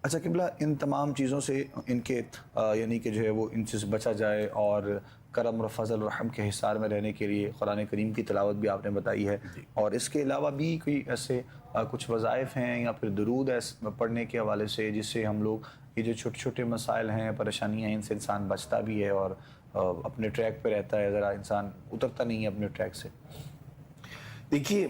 اچھا قبلہ، ان تمام چیزوں سے ان کے یعنی کہ جو ہے وہ ان سے بچا جائے اور کرم اور فضل اور رحم کے حصار میں رہنے کے لیے قرآن کریم کی تلاوت بھی آپ نے بتائی ہے، اور اس کے علاوہ بھی کوئی ایسے کچھ وظائف ہیں یا پھر درود پڑھنے کے حوالے سے جس سے ہم لوگ یہ جو چھوٹے چھوٹے مسائل ہیں، پریشانیاں ہیں، ان سے انسان بچتا بھی ہے اور اپنے ٹریک پہ رہتا ہے، ذرا انسان اترتا نہیں ہے اپنے ٹریک سے؟ دیکھیے،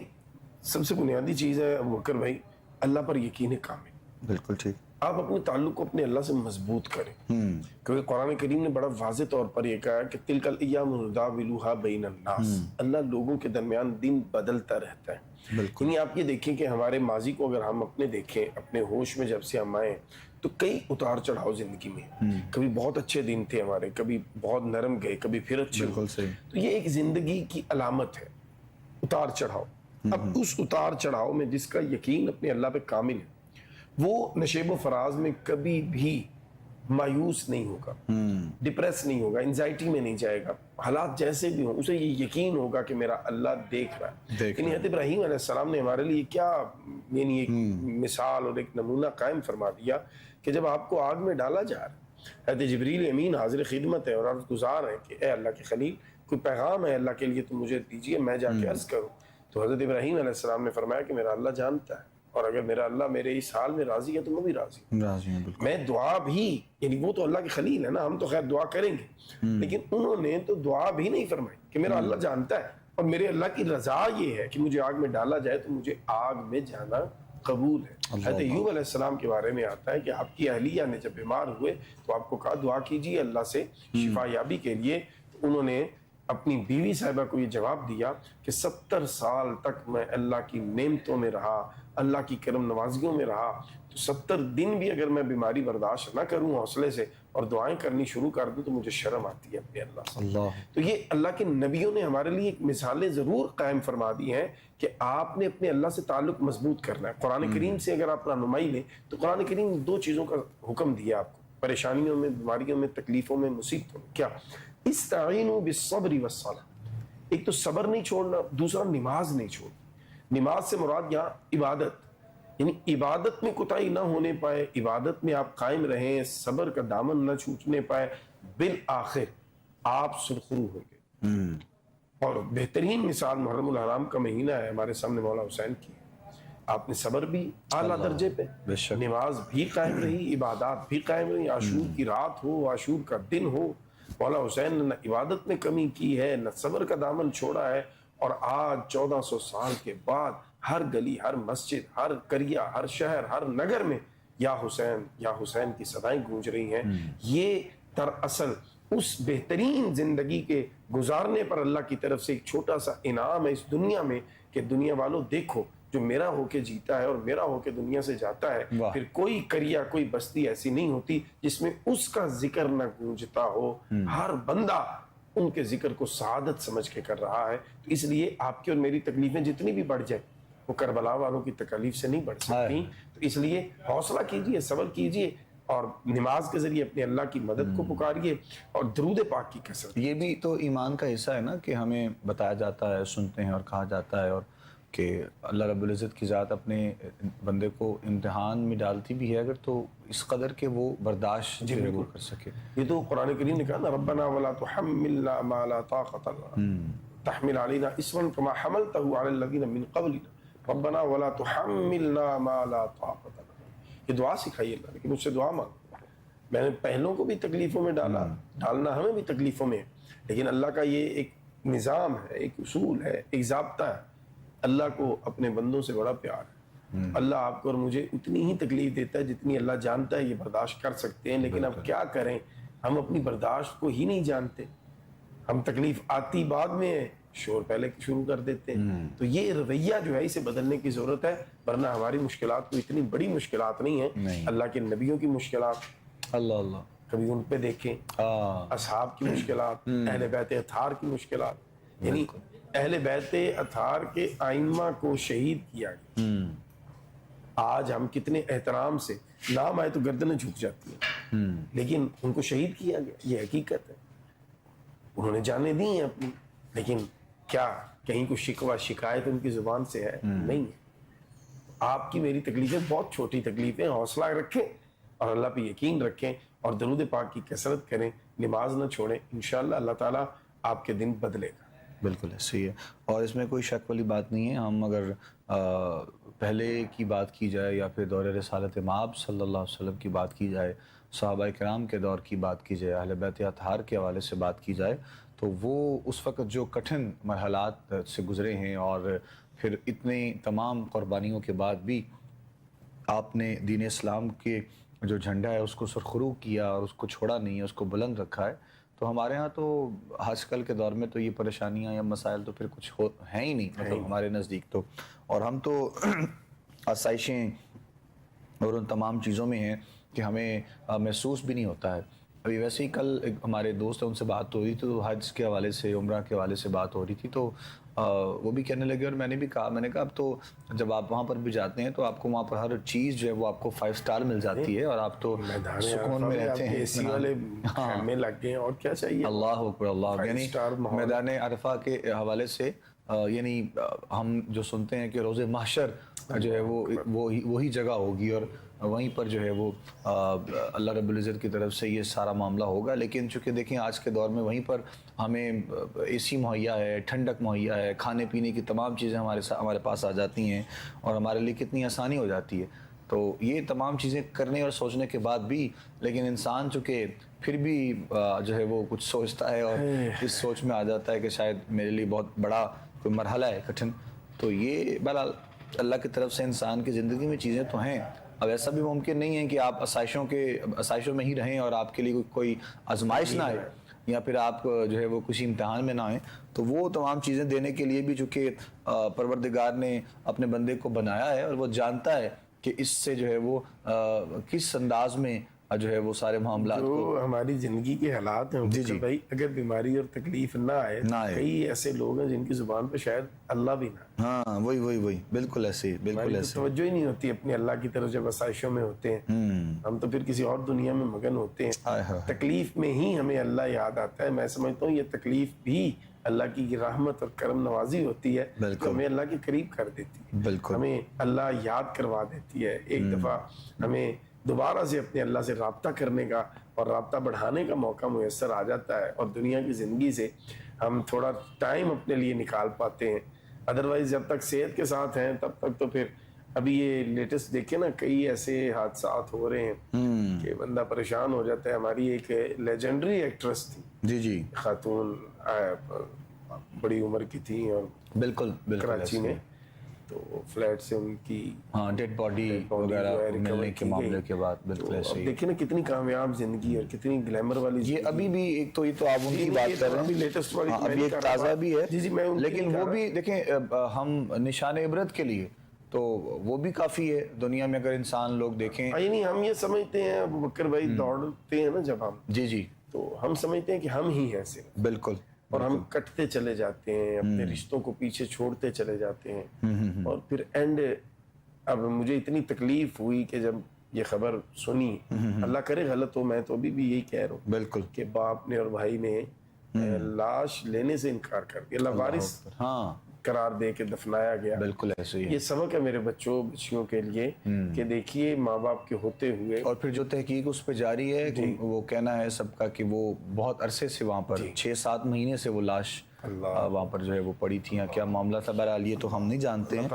سب سے بنیادی چیز ہے بکر بھائی، اللہ پر یقین کامل۔ بالکل ٹھیک۔ آپ اپنے تعلق کو اپنے اللہ سے مضبوط کریں، کیونکہ قرآن کریم نے بڑا واضح طور پر یہ کہا ہے کہ تلک الایام نداولوہا بین الناس، اللہ لوگوں کے درمیان دن بدلتا رہتا ہے۔ بالکل۔ یعنی آپ یہ دیکھیں کہ ہمارے ماضی کو اگر ہم اپنے دیکھیں، اپنے ہوش میں جب سے ہم آئیں تو کئی اتار چڑھاؤ زندگی میں، کبھی بہت اچھے دن تھے ہمارے، کبھی بہت نرم گئے، کبھی پھر اچھے بالکل صحیح۔ تو یہ ایک زندگی کی علامت ہے، اتار چڑھاؤ۔ اب اس اتار چڑھاؤ میں جس کا یقین اپنے اللہ پہ کامل ہے، وہ نشیب و فراز میں کبھی بھی مایوس نہیں ہوگا، ڈپریس نہیں ہوگا، انزائٹی میں نہیں جائے گا، حالات جیسے بھی ہوں اسے یہ یقین ہوگا کہ میرا اللہ دیکھ رہا ہے۔ یعنی حضرت ابراہیم علیہ السلام نے ہمارے لیے کیا یعنی ایک مثال اور ایک نمونہ قائم فرما دیا کہ جب آپ کو آگ میں ڈالا جا رہا ہے، حضرت جبریل امین حاضر خدمت ہے اور عرض گزار ہے کہ اے اللہ کے خلیل، کوئی پیغام ہے اللہ کے لیے تو مجھے دیجئے، میں جا کے عرض کروں۔ تو حضرت ابراہیم علیہ السلام نے فرمایا کہ میرا اللہ جانتا ہے، اور اگر میرا اللہ میرے اس حال میں راضی ہے تو میں بھی راضی ہوں۔ میں دعا بھی، یعنی وہ تو اللہ کے خلیل ہے نا، ہم تو خیر دعا کریں گے، لیکن انہوں نے تو دعا بھی نہیں فرمائی کہ میرا اللہ جانتا ہے اور میرے اللہ کی رضا یہ ہے کہ مجھے آگ میں ڈالا جائے تو مجھے آگ میں جانا قبول ہے۔ حضرت ایوب علیہ السلام کے بارے میں آتا ہے کہ آپ کی اہلیہ نے جب بیمار ہوئے تو آپ کو کہا دعا کیجیے اللہ سے شفا یابی کے لیے، تو انہوں نے اپنی بیوی صاحبہ کو یہ جواب دیا کہ 70 سال تک میں اللہ کی نعمتوں میں رہا، اللہ کی کرم نوازیوں میں رہا، تو 70 دن بھی اگر میں بیماری برداشت نہ کروں حوصلے سے اور دعائیں کرنی شروع کر دوں تو مجھے شرم آتی ہے اپنے اللہ سے۔ تو یہ اللہ کے نبیوں نے ہمارے لیے ایک مثالیں ضرور قائم فرما دی ہیں کہ آپ نے اپنے اللہ سے تعلق مضبوط کرنا ہے۔ قرآن کریم سے اگر آپ رہنمائی لیں تو قرآن کریم دو چیزوں کا حکم دیا آپ کو، پریشانیوں میں، بیماریوں میں، تکلیفوں میں، مصیبتوں میں۔ کیا؟ استعینوا بالصبر والصلاۃ، ایک تو صبر نہیں چھوڑنا، دوسرا نماز نہیں چھوڑنا۔ نماز سے مراد یہاں عبادت، یعنی عبادت میں کوتاہی نہ ہونے پائے، عبادت میں آپ قائم رہیں، صبر کا دامن نہ چھوٹنے پائے، بالآخر آپ سرخرو ہوں گے۔ اور بہترین مثال محرم الحرام کا مہینہ ہے ہمارے سامنے مولا حسین کی، آپ نے صبر بھی اعلیٰ درجے پہ، نماز بھی قائم رہی، عبادات بھی قائم رہی، عاشور کی رات ہو، عاشور کا دن ہو، مولا حسین نے نہ عبادت میں کمی کی ہے، نہ صبر کا دامن چھوڑا ہے، اور آج 1400 سال کے بعد ہر گلی، ہر مسجد، ہر قریہ، ہر شہر، ہر نگر میں یا حسین کی صدائیں گونج رہی ہیں۔ یہ دراصل اس بہترین زندگی کے گزارنے پر اللہ کی طرف سے ایک چھوٹا سا انعام ہے اس دنیا میں کہ دنیا والوں دیکھو، جو میرا ہو کے جیتا ہے اور میرا ہو کے دنیا سے جاتا ہے، پھر کوئی قریہ، کوئی بستی ایسی نہیں ہوتی جس میں اس کا ذکر نہ گونجتا ہو۔ ہر بندہ ان کے ذکر کو سعادت سمجھ کے کر رہا ہے۔ تو اس لیے آپ کی اور میری تکلیفیں جتنی بھی بڑھ جائیں وہ کربلا والوں کی تکلیف سے نہیں بڑھ سکتی۔ تو اس لیے حوصلہ کیجئے، صبر کیجئے، اور نماز کے ذریعے اپنے اللہ کی مدد کو پکاریے اور درود پاک کی کثرت۔ یہ بھی تو ایمان کا حصہ ہے نا کہ ہمیں بتایا جاتا ہے، سنتے ہیں اور کہا جاتا ہے، اور کہ اللہ رب العزت کی ذات اپنے بندے کو امتحان میں ڈالتی بھی ہے اگر تو اس قدر کہ وہ برداشت جو ہے وہ کر سکے۔ یہ تو قرآن کریم نے کہا نا، ربنا ولا تحملنا ما لا طاقت لنا تحمل علينا اصرا كما حملته على الذين من قبلنا ربنا ولا تحملنا ما لا طاقت لنا۔ یہ دعا سکھائی اللہ نے کہ مجھ سے دعا مانگو، میں نے پہلوں کو بھی تکلیفوں میں ڈالنا ہمیں بھی تکلیفوں میں ہے، لیکن اللہ کا یہ ایک نظام ہے، ایک اصول ہے، ایک ضابطہ ہے۔ اللہ کو اپنے بندوں سے بڑا پیار ہے۔ اللہ آپ کو اور مجھے اتنی ہی تکلیف دیتا ہے جتنی اللہ جانتا ہے یہ برداشت کر سکتے ہیں، لیکن اب کیا کریں، ہم اپنی برداشت کو ہی نہیں جانتے۔ ہم تکلیف آتی بعد میں ہے، شور پہلے شروع کر دیتے ہیں۔ تو یہ رویہ جو ہے اسے بدلنے کی ضرورت ہے، ورنہ ہماری مشکلات کو اتنی بڑی مشکلات نہیں ہیں۔ اللہ کے نبیوں کی مشکلات اللہ کبھی ان پہ دیکھیں، اصحاب کی مشکلات، اہل بیت اطہار کی مشکلات، یعنی اہل بیت اطہار کے ائمہ کو شہید کیا گیا۔ آج ہم کتنے احترام سے نام آئے تو گردنیں جھک جاتی ہیں، لیکن ان کو شہید کیا گیا، یہ حقیقت ہے۔ انہوں نے جانیں دی ہیں اپنی، لیکن کیا کہیں کوئی شکوہ شکایت ان کی زبان سے ہے؟ نہیں ہے۔ آپ کی میری تکلیفیں بہت چھوٹی تکلیفیں، حوصلہ رکھیں، اور اللہ پہ یقین رکھیں اور درود پاک کی کثرت کریں, نماز نہ چھوڑیں, انشاءاللہ اللہ تعالیٰ آپ کے دن بدلے گا. بالکل ایسے ہی ہے, اور اس میں کوئی شک والی بات نہیں ہے. ہم اگر پہلے کی بات کی جائے یا پھر دور رسالت مآب صلی اللہ علیہ وسلم کی بات کی جائے, صحابہ کرام کے دور کی بات کی جائے, اہل بیت اطہار کے حوالے سے بات کی جائے, تو وہ اس وقت جو کٹھن مرحلات سے گزرے ہیں اور پھر اتنے تمام قربانیوں کے بعد بھی آپ نے دین اسلام کے جو جھنڈا ہے اس کو سرخرو کیا اور اس کو چھوڑا نہیں ہے, اس کو بلند رکھا ہے. تو ہمارے ہاں تو آج کل کے دور میں تو یہ پریشانیاں یا مسائل تو پھر کچھ ہیں ہی نہیں, مطلب ہمارے نزدیک تو. اور ہم تو آسائشیں اور ان تمام چیزوں میں ہیں کہ ہمیں محسوس بھی نہیں ہوتا ہے. ابھی ویسے ہی کل ہمارے دوست ہیں, ان سے بات ہو رہی تھی, تو حج کے حوالے سے, عمرہ کے حوالے سے بات ہو رہی تھی, تو وہ بھی کہنے لگے اور میں نے بھی کہا, میں نے کہا اب تو جب آپ وہاں پر بھی جاتے ہیں تو آپ کو وہاں پر ہر چیز جو ہے وہ آپ کو 5 اسٹار مل جاتی ہے اور آپ تو سکون میں رہتے ہیں, اسی والے میں لگ گئے اور کیا چاہیے. اللہ اکبر اللہ. یعنی میدان عرفہ کے حوالے سے یعنی ہم جو سنتے ہیں کہ روز محشر جو ہے وہ وہی جگہ ہوگی اور وہیں پر جو ہے وہ اللہ رب العزت کی طرف سے یہ سارا معاملہ ہوگا. لیکن چونکہ دیکھیں آج کے دور میں وہیں پر ہمیں اے سی مہیا ہے, ٹھنڈک مہیا ہے, کھانے پینے کی تمام چیزیں ہمارے پاس آ جاتی ہیں اور ہمارے لیے کتنی آسانی ہو جاتی ہے. تو یہ تمام چیزیں کرنے اور سوچنے کے بعد بھی لیکن انسان چونکہ پھر بھی جو ہے وہ کچھ سوچتا ہے اور اس سوچ میں آ جاتا ہے کہ شاید میرے لیے بہت بڑا کوئی مرحلہ ہے کٹھن. تو یہ بہرحال اللہ کی طرف سے انسان کی زندگی میں چیزیں تو ہیں. اب ایسا بھی ممکن نہیں ہے کہ آپ آسائشوں میں ہی رہیں اور آپ کے لیے کوئی آزمائش نہ آئے یا پھر آپ جو ہے وہ کسی امتحان میں نہ آئیں. تو وہ تمام چیزیں دینے کے لیے بھی چونکہ پروردگار نے اپنے بندے کو بنایا ہے اور وہ جانتا ہے کہ اس سے جو ہے وہ کس انداز میں جو ہے وہ سارے معاملات جو ہماری زندگی کے حالات ہیں جی بھائی, اگر بیماری اور تکلیف نہ آئے, کئی ایسے لوگ ہیں جن کی زبان پہ شاید اللہ بھی نہ. ہاں وہی بالکل ایسے, بالکل ایسے توجہ ہی نہیں ہوتی اپنے اللہ کی طرف جب آسائشوں میں ہوتے ہیں. ہم تو پھر کسی اور دنیا میں مگن ہوتے ہیں. تکلیف میں ہی ہمیں اللہ یاد آتا ہے. میں سمجھتا ہوں یہ تکلیف بھی اللہ کی رحمت اور کرم نوازی ہوتی ہے جو ہمیں اللہ کے قریب کر دیتی ہے, ہمیں اللہ یاد کروا دیتی ہے. ایک دفعہ ہمیں دوبارہ سے اپنے اللہ سے رابطہ کرنے کا اور رابطہ بڑھانے کا موقع میسر آ جاتا ہے اور دنیا کی زندگی سے ہم تھوڑا ٹائم اپنے لیے نکال پاتے ہیں. ادروائز جب تک صحت کے ساتھ ہیں تب تک تو پھر ابھی یہ لیٹسٹ دیکھیں نا, کئی ایسے حادثات ہو رہے ہیں کہ بندہ پریشان ہو جاتا ہے. ہماری ایک لیجنڈری ایکٹریس تھی جی خاتون, بڑی عمر کی تھی اور بالکل کراچی میں, تو فلیٹ سے ان کی ڈیڈ باڈی وغیرہ ملنے کے معاملے کے بعد بالکل ایسے ہی. دیکھیں نا کتنی کامیاب زندگی اور کتنی گلیمر والی یہ ابھی بھی ایک تو یہ تو آپ ان کی بات کر رہے ہیں, لیٹسٹ والی ابھی ایک تازہ بھی ہے جی میں لیکن وہ بھی دیکھیں ہم نشان عبرت کے لیے تو وہ بھی کافی ہے دنیا میں. اگر انسان لوگ دیکھیں یعنی ہم یہ سمجھتے ہیں ابو بکر بھائی دوڑتے ہیں نا جب ہم جی تو ہم سمجھتے ہیں کہ ہم ہی ہیں صرف, بالکل, اور ہم کٹتے چلے جاتے ہیں, اپنے رشتوں کو پیچھے چھوڑتے چلے جاتے ہیں. اور پھر اینڈ اب مجھے اتنی تکلیف ہوئی کہ جب یہ خبر سنی, اللہ کرے غلط ہو, میں تو ابھی بھی یہی کہہ رہا ہوں بالکل کہ باپ نے اور بھائی نے لاش لینے سے انکار کر دیا, لاوارث قرار دے کے دفنایا گیا. بالکل ایسے ہی. یہ سبق ہے میرے بچوں بچیوں کے لیے کہ دیکھیے ماں باپ کے ہوتے ہوئے. اور پھر جو تحقیق اس پہ جاری ہے وہ کہنا ہے سب کا کہ وہ بہت عرصے سے وہاں پر 6-7 مہینے سے وہ لاش وہاں پر جو ہے وہ پڑی تھی, کیا معاملہ تھا, بہرحال یہ تو ہم نہیں جانتے ہیں.